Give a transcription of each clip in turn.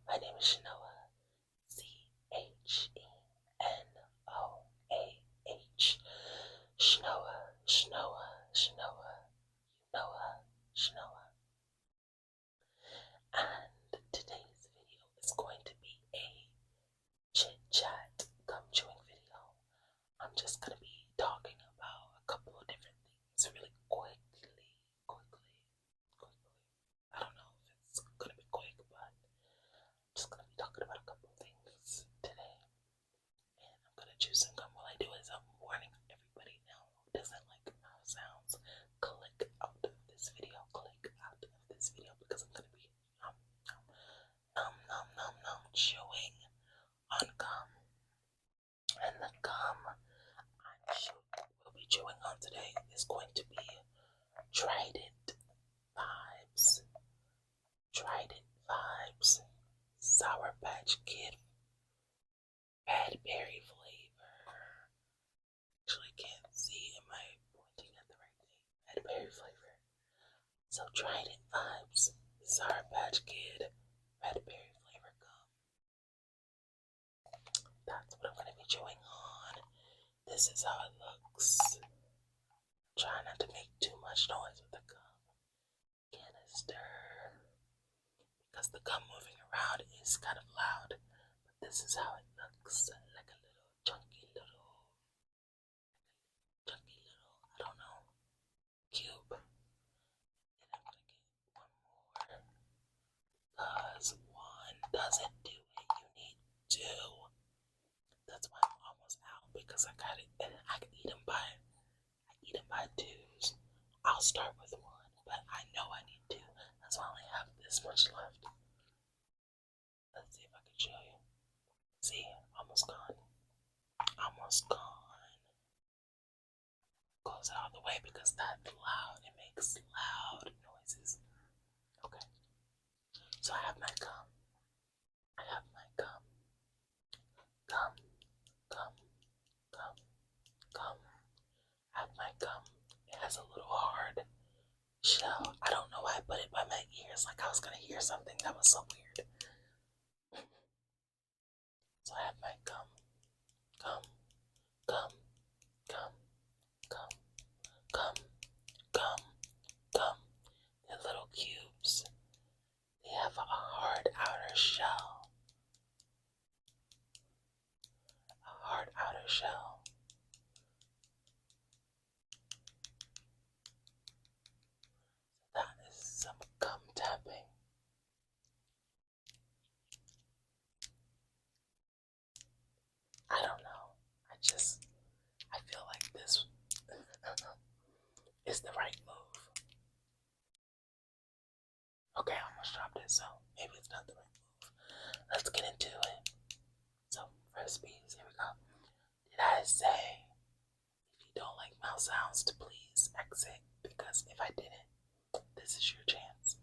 My name is Chenoah. Chenoah. Chenoah, Chenoah, Chenoah, Noah, Chenoah. And today's video is going to be a chit chat gum chewing video. I'm just going to be talking about a couple of different things really quickly. I don't know if it's going to be quick, but I'm just going to be talking about a couple of things today. And I'm going to chew some gum. What I do is I'm warning everybody now who doesn't like mouth sounds. Click out of this video. Click out of this video because I'm going to be chewing on gum. And the gum we'll be chewing on today is going to be Trident Vibes. Trident Vibes. Sour Patch Kid. Bad-berry flavor. Actually, can't see. Am I pointing at the right thing? Bad-berry flavor. So, Trident Vibes. Sour Patch Kid. Bad-berry flavor gum. That's what I'm going to be chewing on. This is how it looks. Try not to make too much noise with the gum canister because the gum moving around is kind of loud. But this is how it looks, like a little chunky little, I don't know, cube. And I'm gonna get one more because one doesn't do it. You need two. That's why I'm almost out because I got it, and I can eat them by twos. I'll start with one, but I know I need two. That's why I only have this much left. Let's see if I can show you. See, almost gone. Almost gone. Close it all the way because that's loud. It makes loud noises. Okay. So I have my gum. I have my gum. Gum. Gum. Gum. Gum. I have my gum. It has a little hard shell. I don't know why I put it by my ears like I was gonna hear something. That was so weird. So I have my gum. Gum. Gum. Gum. Gum. Gum. Gum. Gum. They're little cubes. They have a hard outer shell. A hard outer shell. That is some gum tapping. I don't know. I feel like this is the right move. Okay, I almost dropped it, so maybe it's not the right move. Let's get into it. So, first piece, here we go. Did I say if you don't like mouth sounds to please exit? Because if I didn't, this is your chance.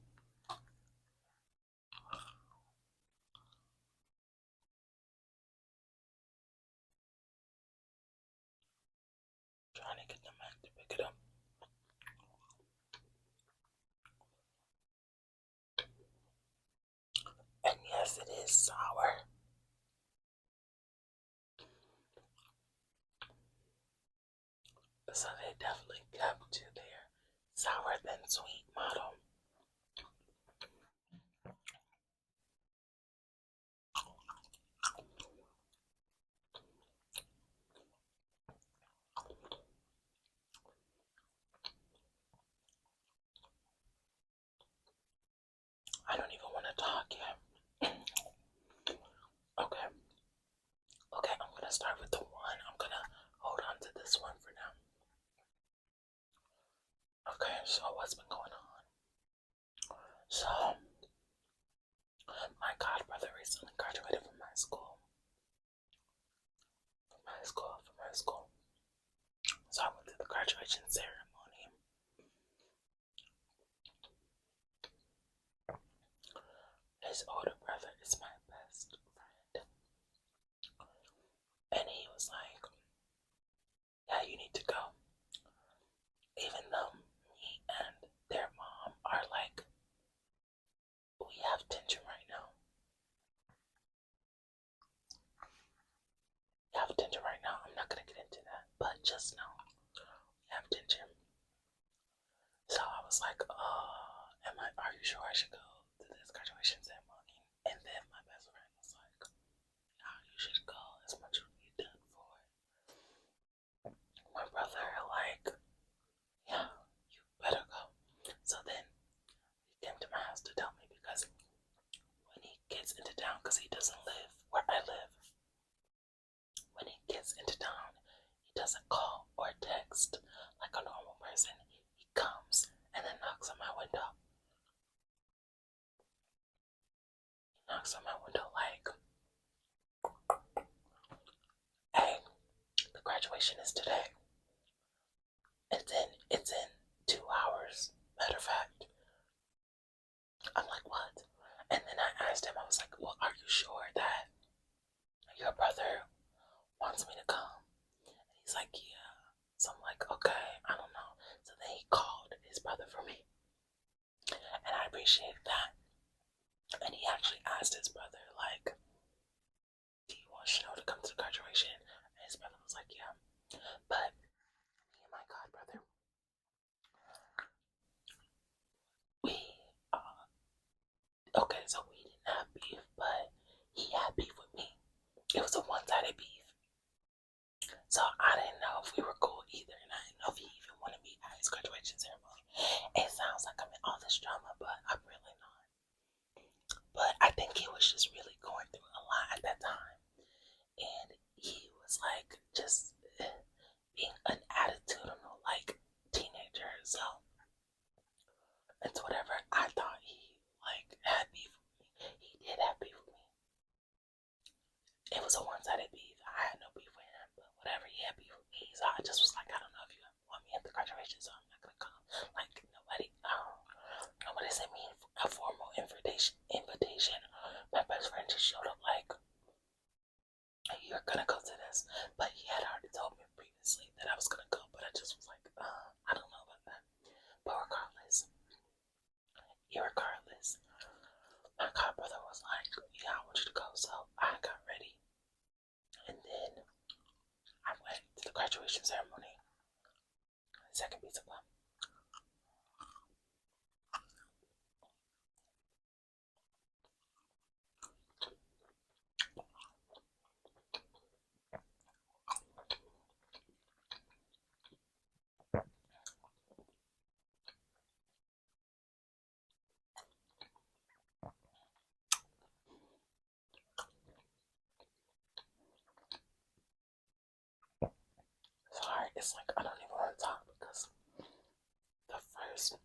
Trying to get the mic to pick it up. And yes, it is sour. So they definitely kept to their sour than sweet motto. I don't even want to talk yet. Okay. Okay, I'm gonna start with the one. I'm gonna hold on to this one for now. Okay, so what's been going on? So, my godbrother recently graduated from high school. So I went to the graduation ceremony. His older brother is my best friend. And he was like, yeah, you need to go. Even though me and their mom are like, we have tension right now. sure I should go to this graduation ceremony? And then my best friend was like, yeah, you should go. As much as you've done for my brother, like, yeah, you better go. So then he came to my house to tell me because when he gets into town, because he doesn't live where I live, when he gets into town, he doesn't call or text like a normal person. He comes and then knocks on my window. He knocks on my window like, hey, the graduation is today. It's in 2 hours. Matter of fact. I'm like, what? And then I asked him, I was like, well, are you sure that your brother wants me to come? And he's like, yeah. So I'm like, okay, I don't know. So then he called his brother for me. And I appreciate that. And he actually asked his brother, like, do you want Chenoah to come to the graduation? And his brother was like, yeah. But me and my godbrother, we, okay, so we didn't have beef, but he had beef with me. It was a one-sided beef. So I didn't know if we were cool either, and I didn't know if he even wanted me at his graduation ceremony. It sounds like I'm in all this drama, but I'm really not. But I think he was just really going through a lot at that time. And he was like just being an attitudinal like teenager. So it's whatever. I thought he like had beef with me. He did have beef with me. It was a one-sided beef. I had no beef with him, but whatever, he had beef with me. So I just was like, I don't know if you want me at the graduation, so I'm not gonna come. Like nobody sent me a formal invitation. My best friend just showed up like, you're gonna go to this, but he had already told me previously that I was gonna go, but I just was like, I don't know about that. But irregardless, my godbrother was like, yeah, I want you to go, so I got ready, and then I went to the graduation ceremony. Second pizza club. Sorry, it's like I don't even want to talk because the first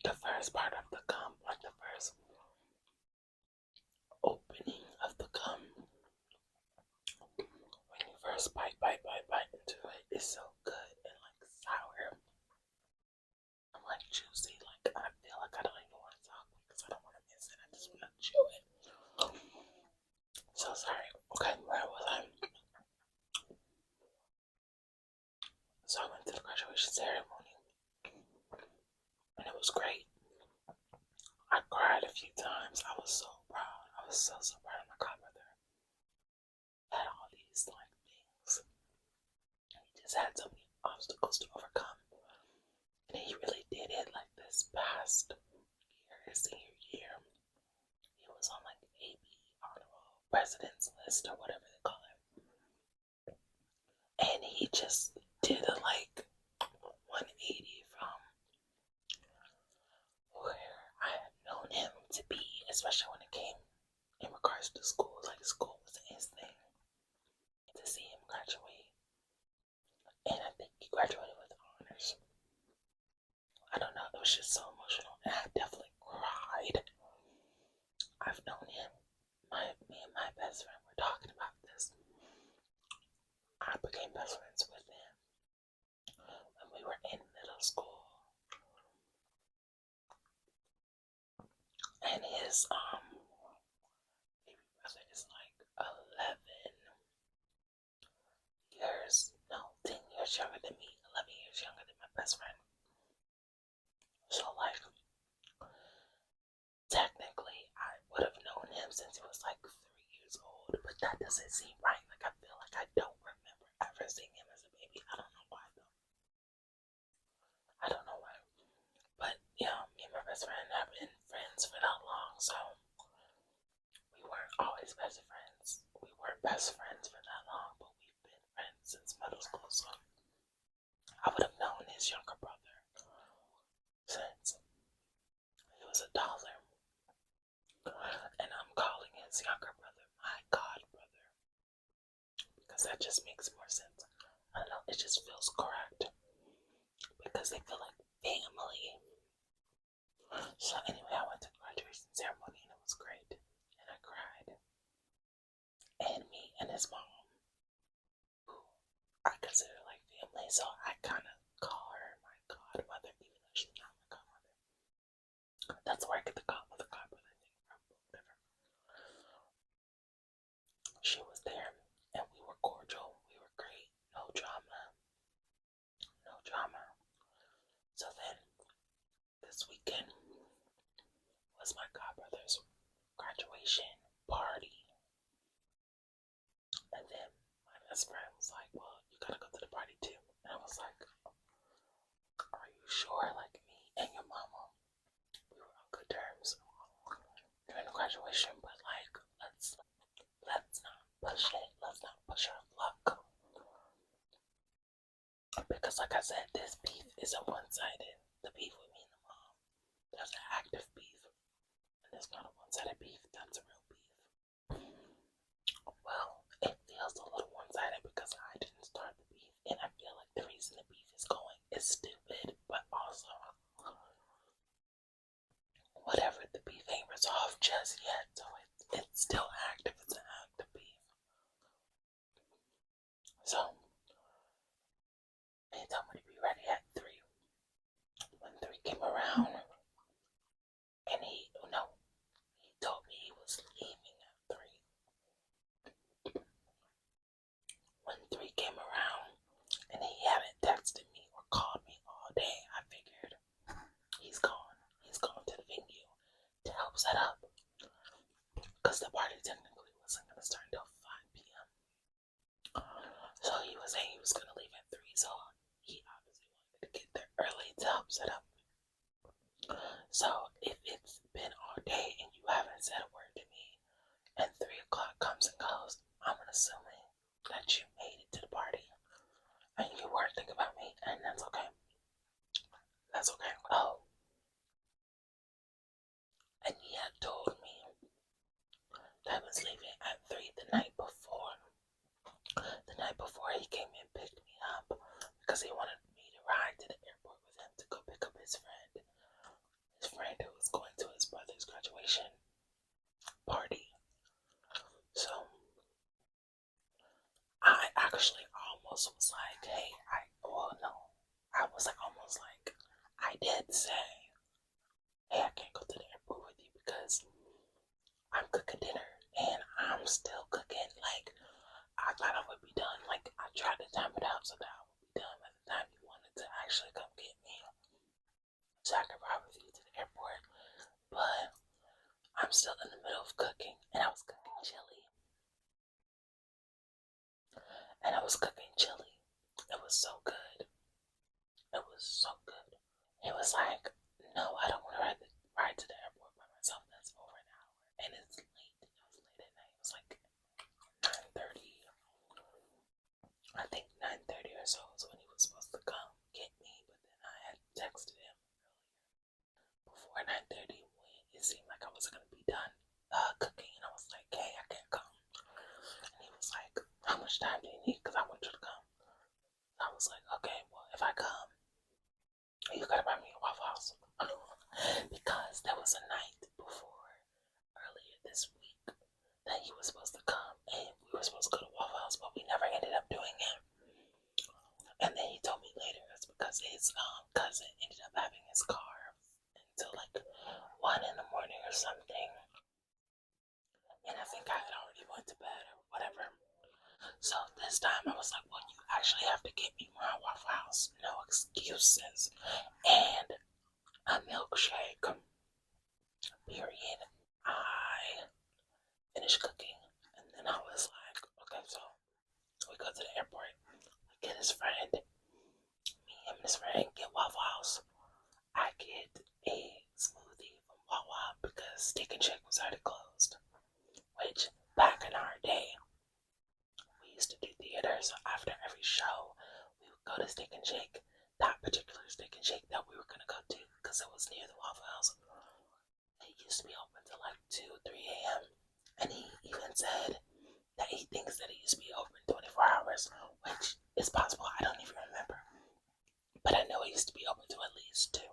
the first part of the gum, like the first opening of the gum, when you first bite into it, it's so good and like sour. I'm like juicy, like I feel like I don't even want to talk because I don't want to miss it. I just want to chew it. So sorry. Okay, where was I? So I went to the graduation ceremony and it was great. I cried a few times. I was so proud. I was so proud of my godmother. Had all these like things. And he just had so many obstacles to overcome. And he really did it like this past year, his senior year. He was on like AB honorable president's list or whatever they call it. And he just did a like 180 from where I had known him to be, especially when it came in regards to school. Like school was his thing. To see him graduate, and I think he graduated with honors. I don't know, it was just so emotional, and I definitely cried. I've known him. Me and my best friend were talking about this. I became best friends with him when we were in middle school, and his baby brother is like 11 years, no, 10 years younger than me, 11 years younger than my best friend. So like, technically, I would have known him since he was like 3 years old, but that doesn't seem right. Like, I feel like I don't remember ever seeing him as a baby. I don't know why though. I don't know why. But yeah, me and my best friend have been friends for that long, so we weren't always best friends. We weren't best friends for that long, but we've been friends since middle school, so I would have known his younger brother since he was a toddler. And I'm calling his younger brother my godbrother because that just makes more sense. I don't know, it just feels correct because they feel like family. So anyway, I went to the graduation ceremony and it was great. And I cried. And me and his mom, who I consider like family, so I kind of call her my godmother, even though she's not my godmother. That's where I get the godmother godbrother thing from, whatever. She was there and we were cordial. We were great. No drama. No drama. So then this weekend was my godbrother's graduation party. And then my best friend was like, well, you gotta go to the party too. And I was like, are you sure? Like, me and your mama, we were on good terms during the graduation, but like, let's not push it. Let's not push our luck. Because like I said, this beef isn't one-sided. The beef with me and the mom, there's an active beef. And there's not a one-sided beef, that's a real beef. Well, it feels a little one-sided because I didn't start the beef, and I feel like the reason the beef is going is stupid, but also whatever, the beef ain't resolved just yet, so it's still active. It's an active beef. So he told me to be ready at 3. When 3 came around, and he told me he was leaving at 3. When 3 came around and he hadn't texted me or called me all day, I figured he's gone. He's gone to the venue to help set up. Because the party technically wasn't going to start until 5 p.m. So he was saying he was going to leave at 3, so he obviously wanted to get there early to help set up. So if it's been all day and you haven't said a word to me, and 3 o'clock comes and goes, I'm assuming that you made it to the party and you weren't thinking about me, and that's okay. That's okay. Oh, and he had told me that I was leaving at 3 the night before. The night before he came and picked me up because he wanted me to ride to the airport with him to go pick up his friend. His friend who was going to his brother's graduation party. So I actually almost was like, hey, I was like almost like, I did say, hey, I can't go to the airport with you because I'm cooking dinner and I'm still cooking. Like, I thought I would be done. Like, I tried to time it out so that I would be done by the time you wanted to actually come get me, so I could ride with you to the airport. But I'm still in the middle of cooking, and I was cooking chili. It was so good. It was so good. He was like, no, I don't want to ride to the airport by myself. That's over an hour. And it's late. It was late at night. It was like 9:30. I think 9:30 or so is when he was supposed to come get me. But then I had texted him before 9:30 when it seemed like I wasn't going to be done cooking. And I was like, hey, I can't come. And he was like, how much time do you need? Because I want you to come. I was like, okay, well, if I come, you gotta buy me a Waffle House. Because there was a night before, earlier this week, that he was supposed to come and we were supposed to go to Waffle House, but we never ended up doing it. And then he told me later it's because his cousin ended up having his car until like 1 in the morning or something. And I think I had already went to bed or whatever. So this time I was like, well, you actually have to get me my Waffle House. No excuses. And a milkshake. Period. I finished cooking. And then I was like, okay, so we go to the airport. We get his friend. Me and his friend get Waffle House. I get a smoothie. Steak and Shake was already closed. Which, back in our day, we used to do theater, so after every show, we would go to Steak and Shake. That particular Steak and Shake that we were gonna go to, because it was near the Waffle House, it used to be open till like 2, 3 a.m. And he even said that he thinks that it used to be open 24 hours, which is possible. I don't even remember. But I know it used to be open to at least 2.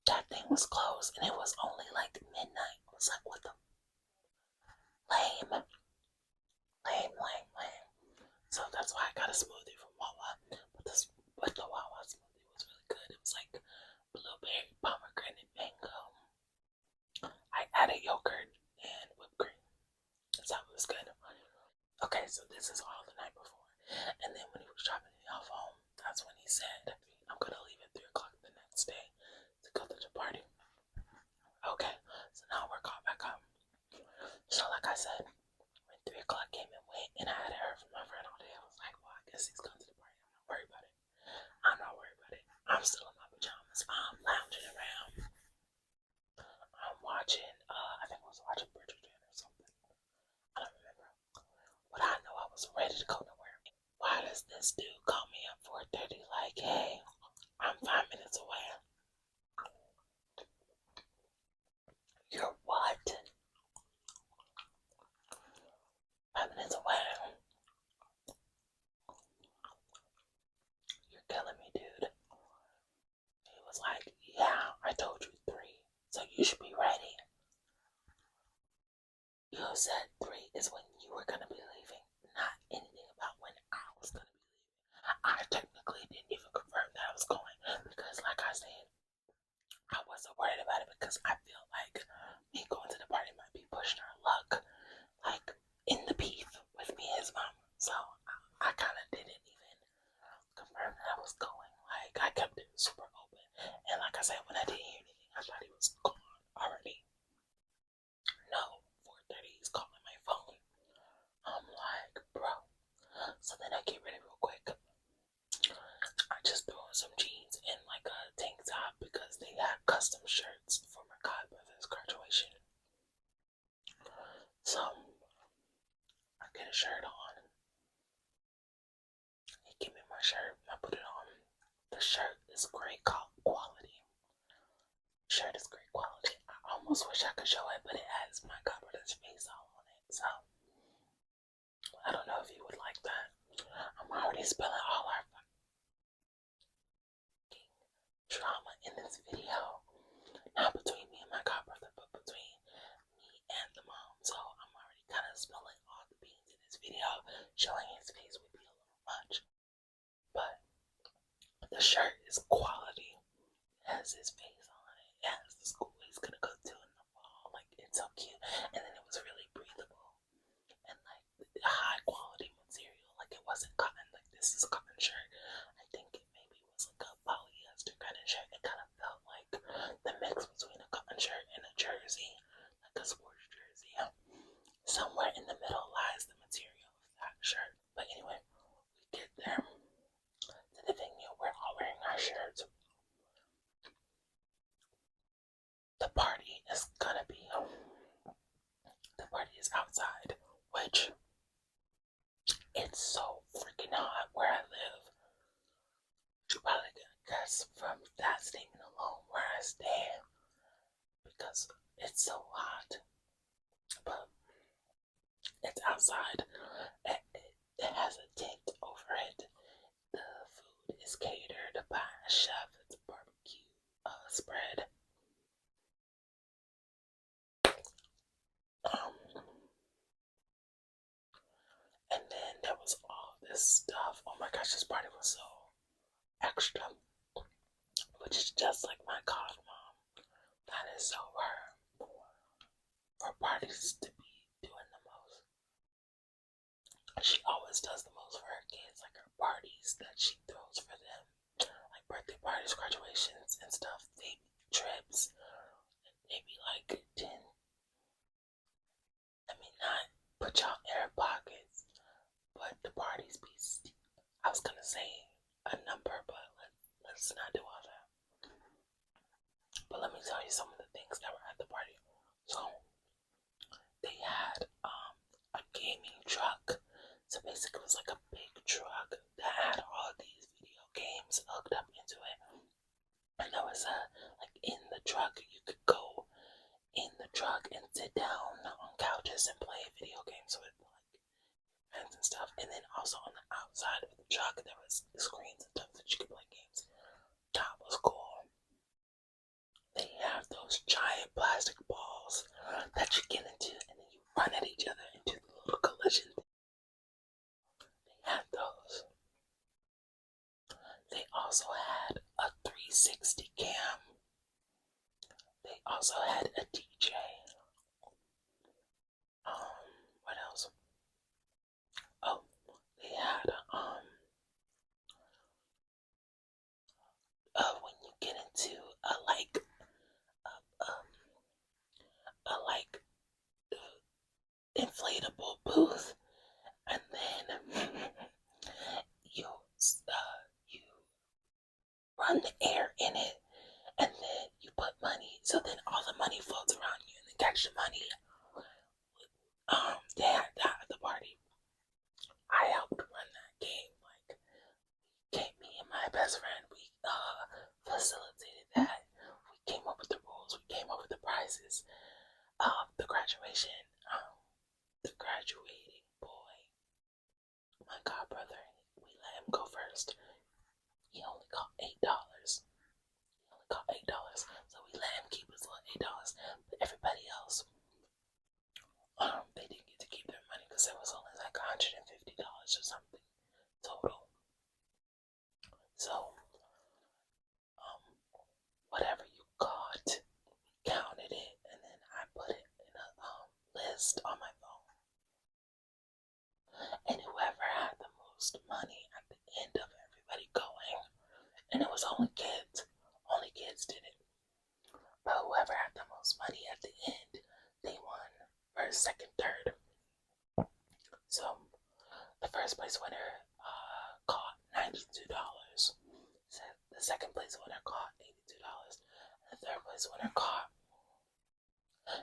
That thing was closed, and it was only like midnight. I was like, what the? Lame. So that's why I got a smoothie from Wawa. But the Wawa smoothie was really good. It was like blueberry, pomegranate, mango. I added yogurt and whipped cream. So it was good. Okay, so this is all the night before. And then when he was dropping me off home, that's when he said, I'm gonna leave at 3 o'clock the next day to go to the party. Okay, so now we're going back home. So like I said, when 3 o'clock came and went, and I hadn't heard from my friend all day, I was like, well, I guess he's going to the party. I'm not worried about it. I'm still in my pajamas. I'm lounging around. I'm watching, I think I was watching Bridgerton or something. I don't remember. But I know I was ready to go nowhere. Why does this dude call me at 4:30 like, hey, I'm 5 minutes away? You're what? 5 minutes away? You're killing me, dude. He was like, yeah, I told you 3, so you should be ready. You said 3 is when you were gonna be leaving, not anything about when I was gonna be leaving. I technically didn't even confirm that I was going because, like I said, I wasn't worried about it because I feel like me going to the party might be pushing her luck, like in the beef with me and his mom. So I kind of didn't even confirm that I was going. Like I kept it super open, and like I said, when I didn't hear anything, I thought he was gone already. No, 4:30, he's calling my phone. I'm like, bro. So then I get ready real quick. I just threw on some jeans and like a tank top because they had custom shirts for my godbrother's graduation. So I get a shirt on. He gave me my shirt. I put it on. The shirt is great quality. Shirt is great quality. I almost wish I could show it, but it has my godbrother's face all on it. So I don't know if you would like that. I'm already spilling all our drama in this video. Not between me and my godbrother, but between me and the mom. So I'm already kind of spilling all the beans in this video. Showing his face would be a little much. But the shirt is quality. It has his face on it. It has the school he's gonna go to in the fall. Like, it's so cute. And then it was really breathable. And like high quality material. Like it wasn't cotton. Like this is a cotton shirt. I think it maybe was like a polyester kind of shirt. It kind of felt like the mix between a cotton shirt and a jersey, like a sports jersey. Somewhere in the middle lies the material of that shirt. But anyway, we get there to the venue. We're all wearing our shirts. The party is gonna be. The party is outside, which it's so freaking hot where I live. You're probably gonna guess from that statement alone where I stand because it's so hot. But it's outside. It has a tent over it. The food is catered by a chef. It's a barbecue spread. And then there was all this stuff. Oh my gosh, this party was so extra. Which is just like my godmom. That is so her. For parties to be doing the most. She always does the most for her kids. Like her parties that she throws for them. Like birthday parties, graduations, and stuff. They be trips. They be like 10. I mean, not put y'all in her pockets, but the parties be. I was gonna say a number, but let's not do all that. But let me tell you some of the things that were at the party. So they had a gaming truck. So basically it was like a big truck that had all these video games hooked up into it. And there was like in the truck, you could go in the truck and sit down on couches and play video games with like friends and stuff. And then also on the outside of the truck, there was screens and stuff that you could play games. That was cool. They have those giant plastic balls that you get into, and then you run at each other into the little collision. They had those. They also had a 360 cam. They also had a DJ. What else? Oh, they had when you get into a like inflatable booth, and then you run the air in it, and then you put money, so then all the money floats around you, and then catch the money. They had that at the party. I helped run that game. Like, me and my best friend, we facilitated that. We came up with the rules. We came up with the prizes. The graduation. The graduating boy, my godbrother, we let him go first. He only got $8. So we let him keep his little $8. But everybody else, they didn't get to keep their money because it was only like $150 or something total. So, whatever you got, we counted it, and then I put it in a list on my phone. And whoever had the most money at the end of everybody going, and it was only kids did it. But whoever had the most money at the end, they won first, second, third. So the first place winner caught $92. The second place winner caught $82. And the third place winner caught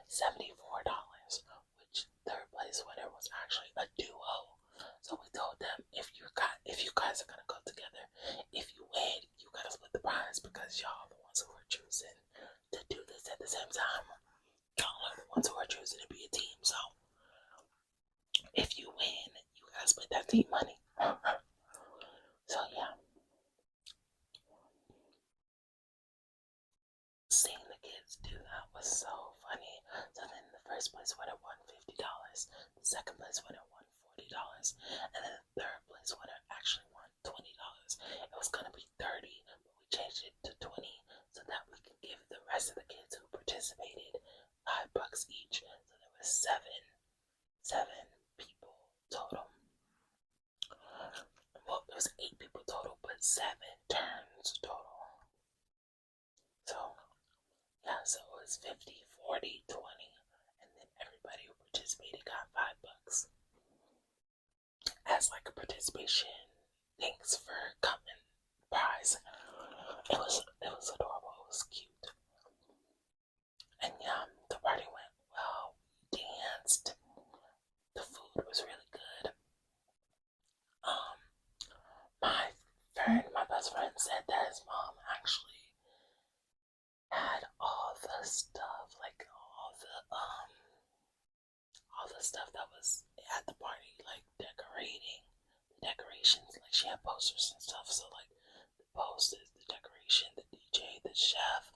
$74, which third place winner was actually a duo. So we told them, if you guys are gonna go together, if you win, you gotta split the prize because y'all are the ones who were choosing to do this at the same time. Y'all are the ones who are choosing to be a team. So if you win, you gotta split that team money. So yeah. Seeing the kids do that was so funny. So then the first place winner won $50. The second place winner won $40. And then the third place winner actually won $20. It was gonna be 30, but we changed it to 20 so that we could give the rest of the kids who participated $5 each. So there was seven people total. Well, there was 8 people total, but 7 turns total. So yeah, so it was 50, 40, 20, and then everybody who participated got $5 as like a participation. Thanks for coming prize. It was adorable. It was cute. And yeah, the party went well. We danced. The food was really good. My best friend said that his mom actually had all the stuff, like all the stuff that was at the party, like decorations, like she had posters and stuff. So like the posters, the decoration, the DJ, the chef,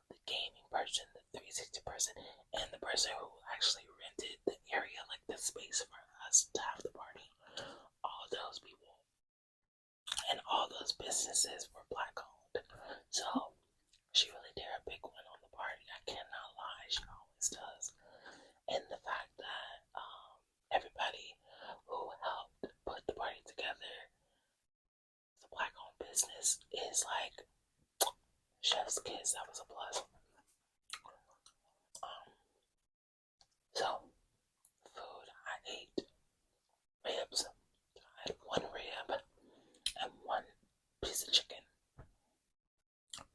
the gaming person, the 360 person, and the person who actually rented the area, like the space for us to have the party. All those people and all those businesses were Black owned. So she really did a big one on the party. I cannot lie, she always does. And the fact that everybody who helped put the party together, the Black owned business, is like chef's kiss. That was a plus. So food, I ate ribs. I had 1 rib and 1 piece of chicken,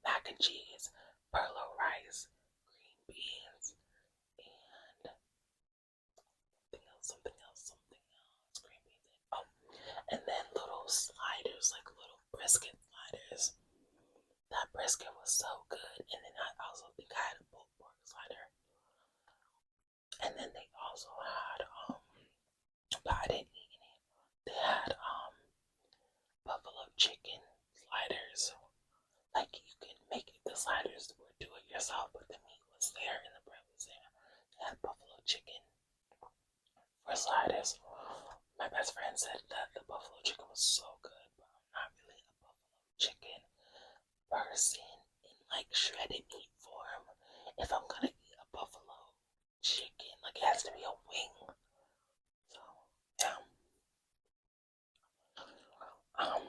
mac and cheese, perlo rice, green beans, and chicken sliders. Like you can make the sliders or do it yourself, but the meat was there and the bread was there. They had buffalo chicken for sliders. My best friend said that the buffalo chicken was so good, but I'm not really a buffalo chicken person in like shredded meat form. If I'm gonna eat a buffalo chicken, like it has to be a wing. So yeah. I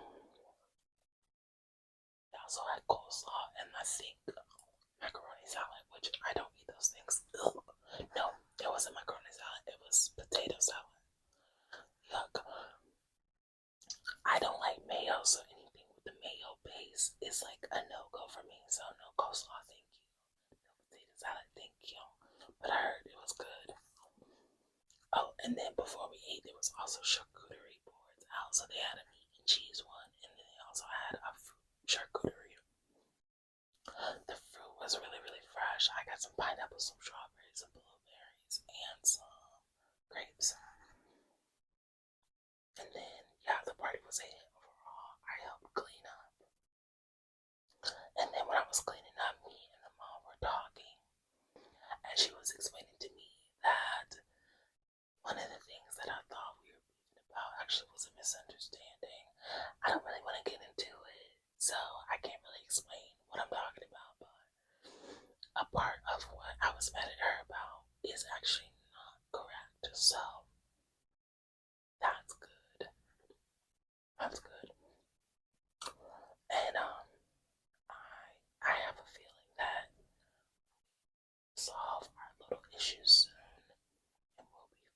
also had coleslaw and I think macaroni salad, which I don't eat those things. Ugh. No, it wasn't macaroni salad, it was potato salad. Yuck. I don't like mayo, so anything with the mayo base is like a no-go for me. So no coleslaw, thank you. No potato salad, thank you. But I heard it was good. Oh, and then before we ate, there was also charcuterie boards out. So they had a meat and cheese one, and then they also had a fruit charcuterie. The fruit was really, really fresh. I got some pineapples, some strawberries, some blueberries, and some grapes. And then, yeah, the party was a hit overall. I helped clean up. And then when I was cleaning up, me and the mom were talking. And she was explaining to me that one of the things that I thought we were beefing about actually was a misunderstanding. I don't really want to get into it, so I can't really explain what I'm talking about, but a part of what I was mad at her about is actually not correct. So that's good. That's good. And I have a feeling that we'll solve our little issues soon and we'll be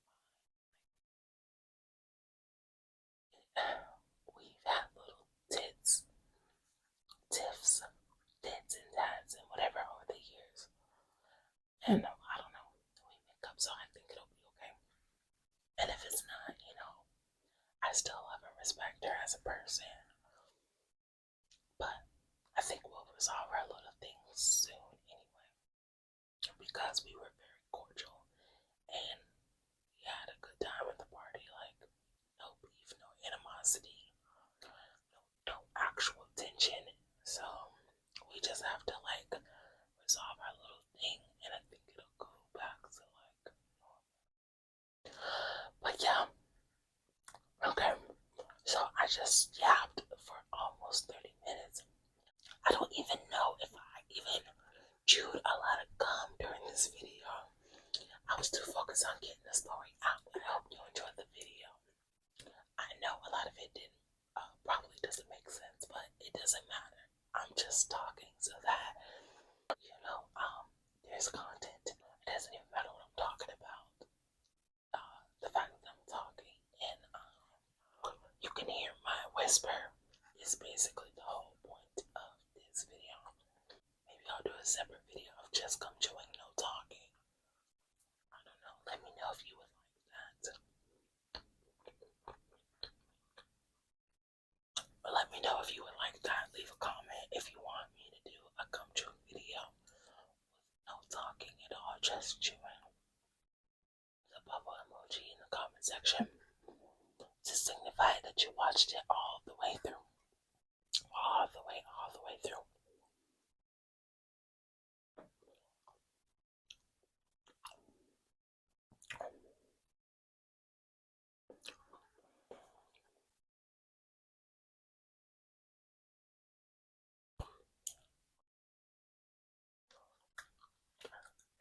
fine. We've had little tiffs, tits and tats and whatever over the years. And I don't know, we make up, so I think it'll be okay. And if it's not, I still love and respect her as a person. But I think we'll resolve our little things soon anyway. Because we were very cordial and we had a good time at the party. Like, no beef, no animosity, no actual tension. So we just have to like resolve our little thing and I think it'll go back to like normal. But yeah. Okay. So I just yapped for almost 30 minutes. I don't even know if I even chewed a lot of gum during this video. I was too focused on getting the story out. I hope you enjoyed the video. I know a lot of it didn't probably doesn't make sense, but it doesn't matter. I'm just talking so that there's content. It doesn't even matter what I'm talking about. The fact that I'm talking and you can hear my whisper is basically the whole point of this video. Maybe I'll do a separate video of just come chewing, no talking. I don't know. Let me know if you would like that. But let me know if you would like that. Leave a comment if you want me to do a come chew video with no talking at all, just chewing. The bubble emoji in the comment section to signify that you watched it all the way through. All the way through.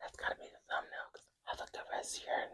That's gotta be the thumbnail because I looked at rest here.